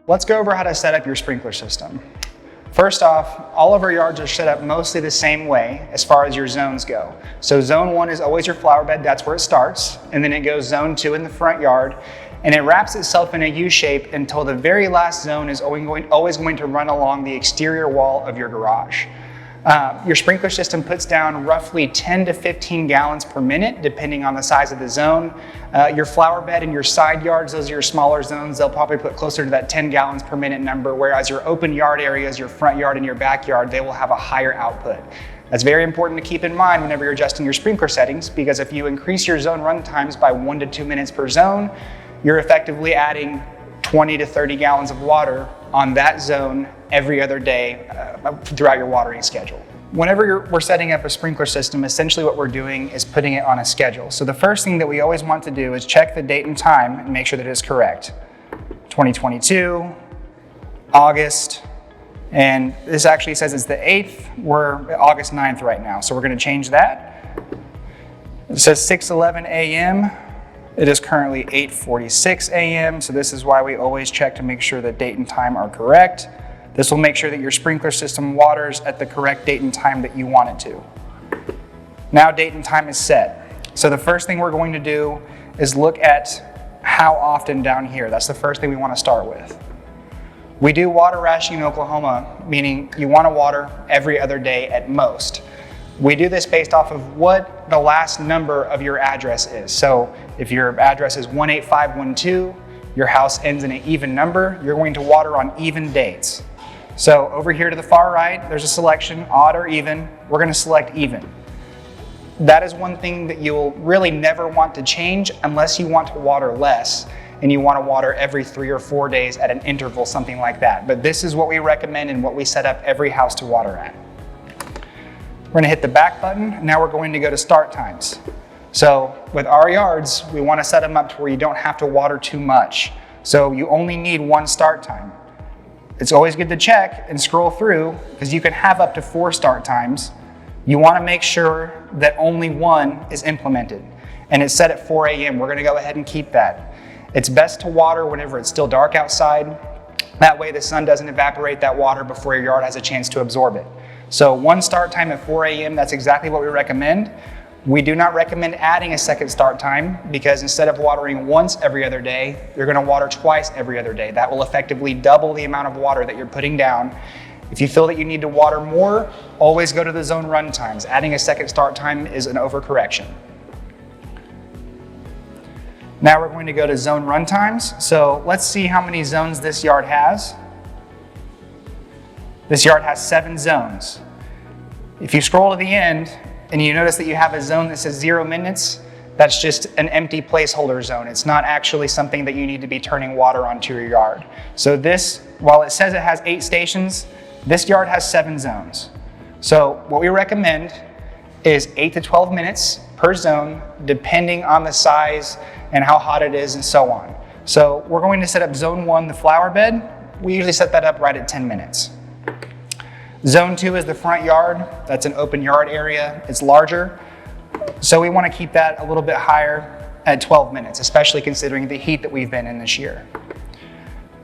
Let's go over how to set up your sprinkler system. First off, all of our yards are set up mostly the same way as far as your zones go. So zone 1 is always your flower bed, that's where it starts, and then it goes zone 2 in the front yard, and it wraps itself in a U shape until the very last zone is always going to run along the exterior wall of your garage. Your sprinkler system puts down roughly 10 to 15 gallons per minute, depending on the size of the zone. Your flower bed and your side yards, those are your smaller zones, they'll probably put closer to that 10 gallons per minute number, whereas your open yard areas, your front yard and your backyard, they will have a higher output. That's very important to keep in mind whenever you're adjusting your sprinkler settings, because if you increase your zone run times by 1 to 2 minutes per zone, you're effectively adding 20 to 30 gallons of water on that zone every other day throughout your watering schedule. Whenever we're setting up a sprinkler system, essentially what we're doing is putting it on a schedule. So the first thing that we always want to do is check the date and time and make sure that it's correct. 2022, August, and this actually says it's the 8th. We're August 9th right now, so we're going to change that. It says 6:11 a.m. It is currently 8:46 a.m., so this is why we always check to make sure the date and time are correct. This will make sure that your sprinkler system waters at the correct date and time that you want it to. Now date and time is set. So the first thing we're going to do is look at how often down here. That's the first thing we want to start with. We do water rationing in Oklahoma, meaning you want to water every other day at most. We do this based off of what the last number of your address is. So if your address is 18512, your house ends in an even number, you're going to water on even dates. So over here to the far right, there's a selection, odd or even. We're going to select even. That is one thing that you'll really never want to change unless you want to water less and you want to water every 3 or 4 days at an interval, something like that. But this is what we recommend and what we set up every house to water at. We're going to hit the back button. Now we're going to go to start times. So with our yards, we want to set them up to where you don't have to water too much. So you only need 1 start time. It's always good to check and scroll through because you can have up to 4 start times. You want to make sure that only 1 is implemented, and it's set at 4 a.m. We're going to go ahead and keep that. It's best to water whenever it's still dark outside. That way the sun doesn't evaporate that water before your yard has a chance to absorb it. So 1 start time at 4 a.m., that's exactly what we recommend. We do not recommend adding a second start time because instead of watering once every other day, you're going to water twice every other day. That will effectively double the amount of water that you're putting down. If you feel that you need to water more, always go to the zone run times. Adding a second start time is an overcorrection. Now we're going to go to zone run times. So let's see how many zones this yard has. This yard has 7 zones. If you scroll to the end and you notice that you have a zone that says 0 minutes, that's just an empty placeholder zone. It's not actually something that you need to be turning water onto your yard. So this, while it says it has 8 stations, this yard has 7 zones. So what we recommend is 8 to 12 minutes per zone, depending on the size and how hot it is and so on. So we're going to set up zone 1, the flower bed. We usually set that up right at 10 minutes. Zone 2 is the front yard. That's an open yard area. It's larger. So we want to keep that a little bit higher at 12 minutes, especially considering the heat that we've been in this year.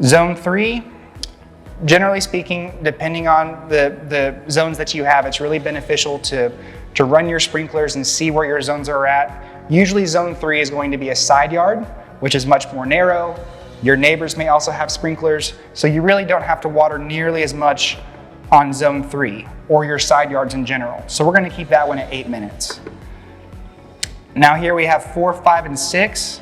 Zone 3, generally speaking, depending on the zones that you have, it's really beneficial to run your sprinklers and see where your zones are at. Usually zone 3 is going to be a side yard, which is much more narrow. Your neighbors may also have sprinklers, so you really don't have to water nearly as much on zone 3 or your side yards in general. So we're going to keep that one at 8 minutes. Now here we have 4, 5, and 6.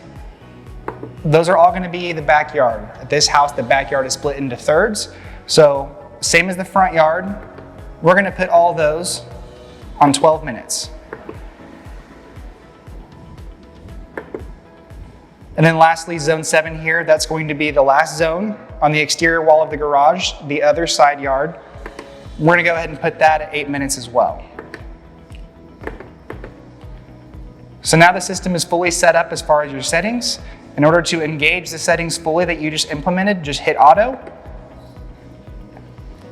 Those are all going to be the backyard. At this house, the backyard is split into thirds. So same as the front yard, we're going to put all those on 12 minutes. And then lastly, zone 7 here, that's going to be the last zone on the exterior wall of the garage, the other side yard. We're going to go ahead and put that at 8 minutes as well. So now the system is fully set up as far as your settings. In order to engage the settings fully that you just implemented, just hit auto.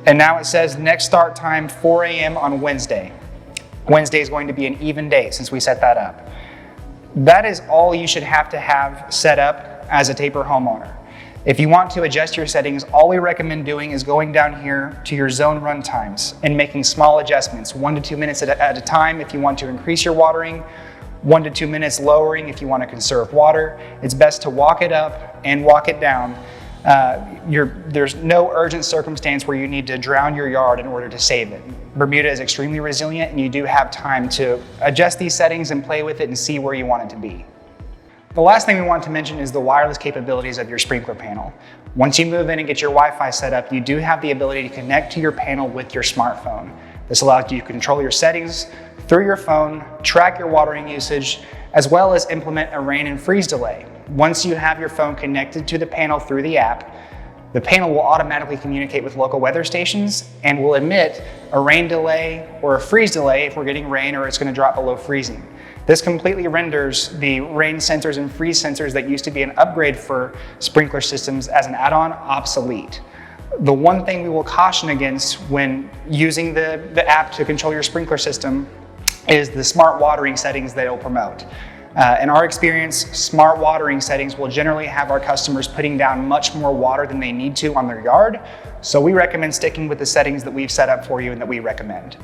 And now it says next start time 4 a.m. on Wednesday. Wednesday is going to be an even day since we set that up. That is all you should have to have set up as a taper homeowner. If you want to adjust your settings, all we recommend doing is going down here to your zone run times and making small adjustments, 1 to 2 minutes at a time if you want to increase your watering, 1 to 2 minutes lowering if you want to conserve water. It's best to walk it up and walk it down. There's no urgent circumstance where you need to drown your yard in order to save it. Bermuda is extremely resilient, and you do have time to adjust these settings and play with it and see where you want it to be. The last thing we want to mention is the wireless capabilities of your sprinkler panel. Once you move in and get your Wi-Fi set up, you do have the ability to connect to your panel with your smartphone. This allows you to control your settings through your phone, track your watering usage, as well as implement a rain and freeze delay. Once you have your phone connected to the panel through the app, the panel will automatically communicate with local weather stations and will emit a rain delay or a freeze delay if we're getting rain or it's going to drop below freezing. This completely renders the rain sensors and freeze sensors that used to be an upgrade for sprinkler systems as an add-on obsolete. The one thing we will caution against when using the app to control your sprinkler system is the smart watering settings that it'll promote. In our experience, smart watering settings will generally have our customers putting down much more water than they need to on their yard, so we recommend sticking with the settings that we've set up for you and that we recommend.